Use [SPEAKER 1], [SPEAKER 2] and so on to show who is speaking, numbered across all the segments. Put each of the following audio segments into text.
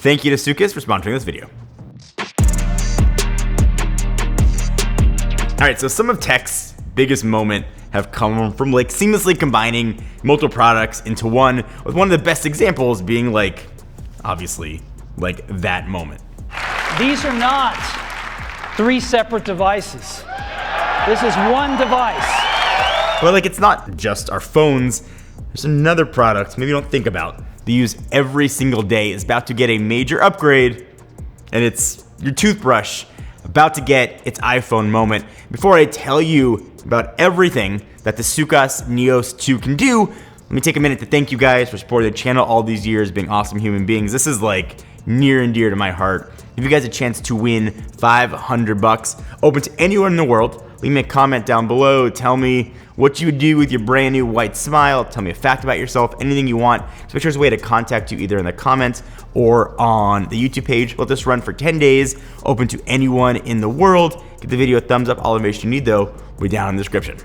[SPEAKER 1] Thank you to Soocas for sponsoring this video. All right, so some of tech's biggest moment have come from like seamlessly combining multiple products into one, with one of the best examples being like, obviously, like that moment.
[SPEAKER 2] These are not 3 separate devices. This is one device.
[SPEAKER 1] But like, it's not just our phones. There's another product maybe you don't think about that you use every single day is about to get a major upgrade, and it's your toothbrush about to get its iPhone moment. Before I tell you about everything that the Soocas NEOS II can do, let me take a minute to thank you guys for supporting the channel all these years, being awesome human beings. This is like near and dear to my heart. Give you guys a chance to win $500, open to anyone in the world. Leave me a comment down below. Tell me what you would do with your brand new white smile. Tell me a fact about yourself, anything you want. So make sure there's a way to contact you either in the comments or on the YouTube page. Let this run for 10 days, open to anyone in the world. Give the video a thumbs up. All the information you need though will be down in the description.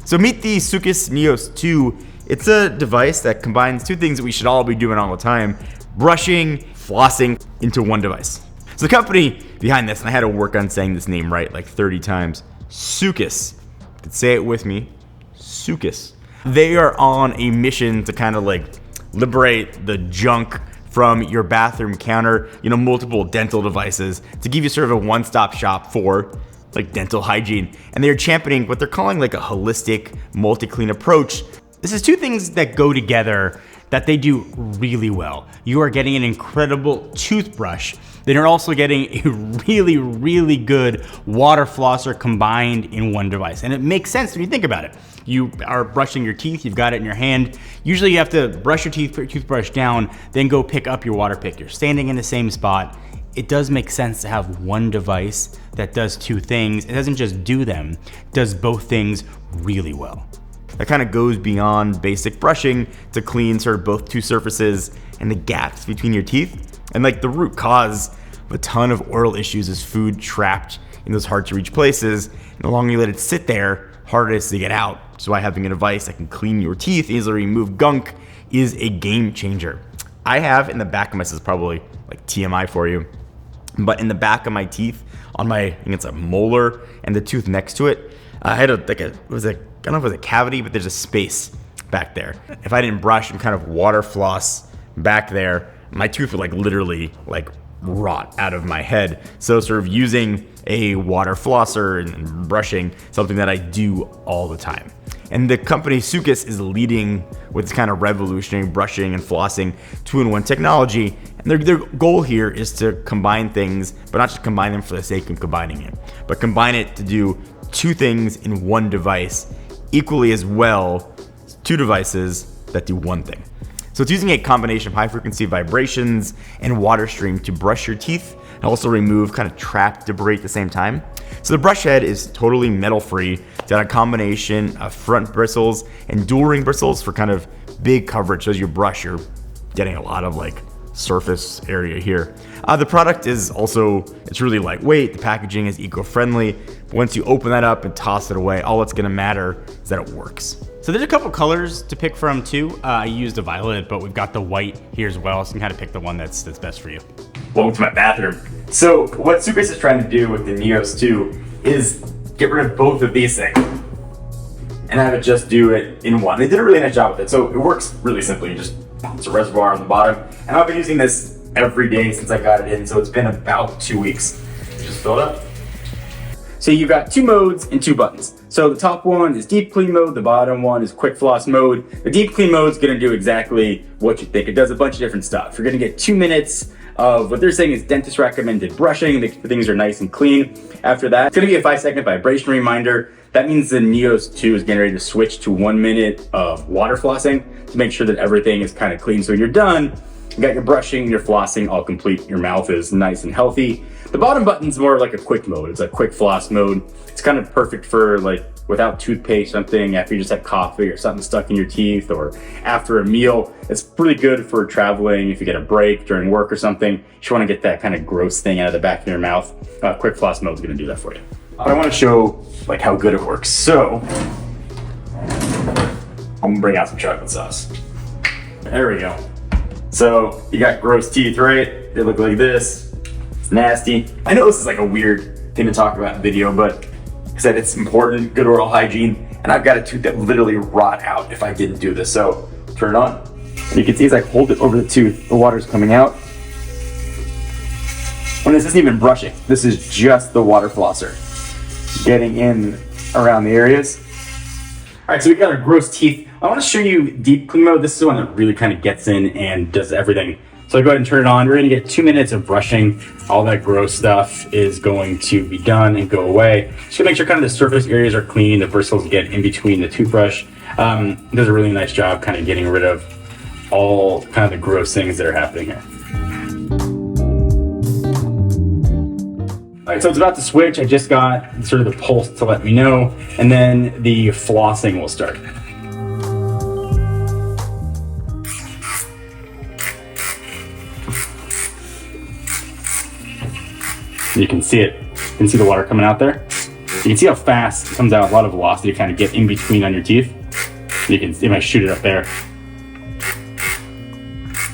[SPEAKER 1] So meet the Soocas NEOS II. It's a device that combines 2 things that we should all be doing all the time: brushing, flossing, into one device. So the company behind this, and I had to work on saying this name right like 30 times, Soocas. You can say it with me, Soocas. They are on a mission to kind of like liberate the junk from your bathroom counter, multiple dental devices, to give you sort of a one-stop shop for like dental hygiene. And they're championing what they're calling like a holistic, multi-clean approach. This is 2 things that go together that they do really well. You are getting an incredible toothbrush, then you're also getting a really, really good water flosser combined in one device. And it makes sense when you think about it. You are brushing your teeth, you've got it in your hand. Usually you have to brush your teeth, put your toothbrush down, then go pick up your water pick. You're standing in the same spot. It does make sense to have one device that does 2 things. It doesn't just do them, it does both things really well. That kind of goes beyond basic brushing to clean sort of both 2 surfaces and the gaps between your teeth. And like the root cause of a ton of oral issues is food trapped in those hard to reach places. And the longer you let it sit there, harder it is to get out. So why having a device that can clean your teeth, easily remove gunk, is a game changer. I have in the back of my, this is probably like TMI for you, but in the back of my teeth, on my, I think it's a molar and the tooth next to it, I had I don't know if it was a cavity, but there's a space back there. If I didn't brush and kind of water floss back there, my tooth would like literally like rot out of my head. So sort of using a water flosser and brushing, something that I do all the time. And the company Soocas is leading with this kind of revolutionary brushing and flossing 2-in-1 technology. And their goal here is to combine things, but not just combine them for the sake of combining it, but combine it to do 2 things in one device equally as well, 2 devices that do one thing. So it's using a combination of high frequency vibrations and water stream to brush your teeth and also remove kind of trapped debris at the same time. So the brush head is totally metal free. It's got a combination of front bristles and dual ring bristles for kind of big coverage. So as you brush, you're getting a lot of like surface area here. The product is also, it's really lightweight. The packaging is eco-friendly. Once you open that up and toss it away, all that's gonna matter is that it works. So there's a couple colors to pick from too. I used a violet, but we've got the white here as well. So you can kind of pick the one that's best for you. Welcome to my bathroom. So what Soocas is trying to do with the NEOS II is get rid of both of these things and have it just do it in one. They did a really nice job with it. So it works really simply. It's a reservoir on the bottom. And I've been using this every day since I got it in. So it's been about 2 weeks. Just fill it up. So you've got 2 modes and 2 buttons. So the top one is deep clean mode, the bottom one is quick floss mode. The deep clean mode is gonna do exactly what you think. It does a bunch of different stuff. You're gonna get 2 minutes of what they're saying is dentist recommended brushing. The things are nice and clean. After that, it's gonna be a 5-second vibration reminder. That means the NEOS II is getting ready to switch to 1 minute of water flossing to make sure that everything is kind of clean. So when you're done, you got your brushing, your flossing all complete. Your mouth is nice and healthy. The bottom button's more like a quick mode. It's a quick floss mode. It's kind of perfect for like without toothpaste, something after you just had coffee or something stuck in your teeth, or after a meal. It's pretty good for traveling. If you get a break during work or something, you just want to get that kind of gross thing out of the back of your mouth. Quick floss mode is going to do that for you. But I want to show like how good it works. So I'm gonna bring out some chocolate sauce. There we go. So you got gross teeth, right? they look like this. It's nasty. I know this is like a weird thing to talk about in video, but like I said, it's important, good oral hygiene. And I've got a tooth that literally rot out if I didn't do this. So turn it on. And you can see as I hold it over the tooth, the water's coming out. When this isn't even brushing, this is just the water flosser getting in around the areas. All right, so we got our gross teeth. I want to show you deep clean mode. This is the one that really kind of gets in and does everything. So I go ahead and turn it on. We're gonna get 2 minutes of brushing. All that gross stuff is going to be done and go away. Just gonna make sure kind of the surface areas are clean, the bristles get in between the toothbrush. Does a really nice job kind of getting rid of all kind of the gross things that are happening here. All right, so it's about to switch. I just got sort of the pulse to let me know, and then the flossing will start. You can see it. You can see the water coming out there. You can see how fast it comes out. A lot of velocity to kind of get in between on your teeth. You can see if I shoot it up there.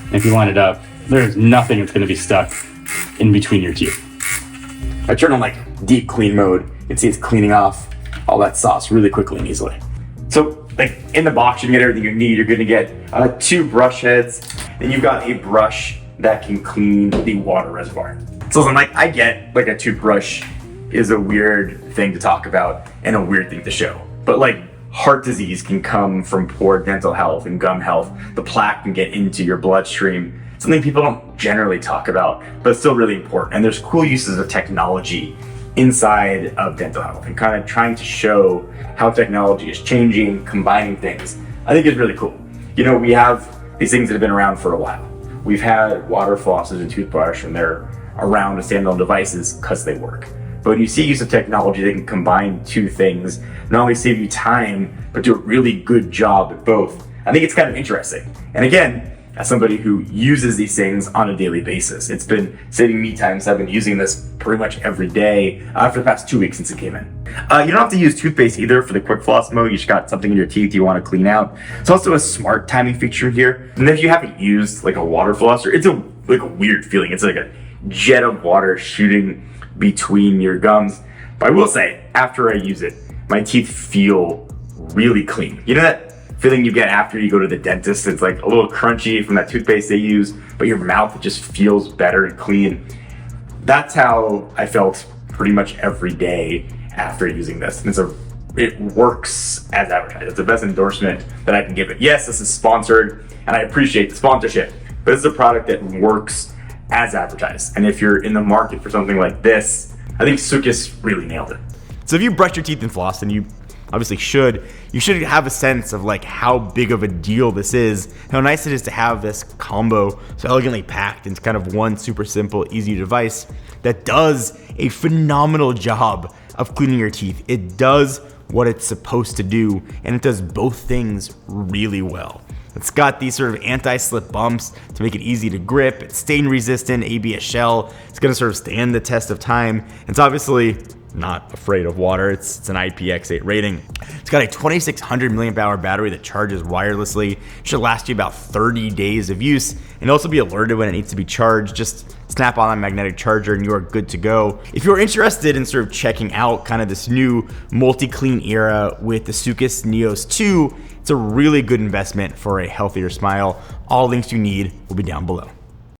[SPEAKER 1] And if you line it up, there's nothing that's going to be stuck in between your teeth. I turn on like deep clean mode. You can see it's cleaning off all that sauce really quickly and easily. So like in the box, you can get everything you need. You're going to get 2 brush heads, and you've got a brush that can clean the water reservoir. So I'm like, I get like a toothbrush is a weird thing to talk about and a weird thing to show. But like heart disease can come from poor dental health and gum health. The plaque can get into your bloodstream. Something people don't generally talk about, but it's still really important. And there's cool uses of technology inside of dental health and kind of trying to show how technology is changing, combining things. I think it's really cool. You know, we have these things that have been around for a while. We've had water flossers and toothbrush, and they're around as standalone devices because they work. But when you see use of technology that can combine 2 things, not only save you time, but do a really good job at both, I think it's kind of interesting. And again, as somebody who uses these things on a daily basis, it's been saving me time, so I've been using this pretty much every day for the past 2 weeks since it came in. You don't have to use toothpaste either for the quick floss mode. You just got something in your teeth you want to clean out. It's also a smart timing feature here. And if you haven't used like a water flosser, it's like a weird feeling. It's like a jet of water shooting between your gums. But I will say, after I use it, my teeth feel really clean. You know that feeling you get after you go to the dentist? It's like a little crunchy from that toothpaste they use, but your mouth just feels better and clean. That's how I felt pretty much every day after using this. And it works as advertised. It's the best endorsement that I can give it. Yes, this is sponsored, and I appreciate the sponsorship, but this is a product that works as advertised. And if you're in the market for something like this, I think Soocas really nailed it. So if you brush your teeth and floss, and you obviously you should have a sense of like how big of a deal this is, how nice it is to have this combo so elegantly packed into kind of one super simple, easy device that does a phenomenal job of cleaning your teeth. It does what it's supposed to do, and it does both things really well. It's got these sort of anti-slip bumps to make it easy to grip. It's stain resistant, ABS shell. It's gonna sort of stand the test of time. It's obviously not afraid of water. It's an IPX8 rating. It's got a 2600 milliamp hour battery that charges wirelessly. It should last you about 30 days of use, and also be alerted when it needs to be charged. Just snap on a magnetic charger and you are good to go. If you're interested in sort of checking out kind of this new multi-clean era with the Soocas NEOS II, it's a really good investment for a healthier smile. All links you need will be down below.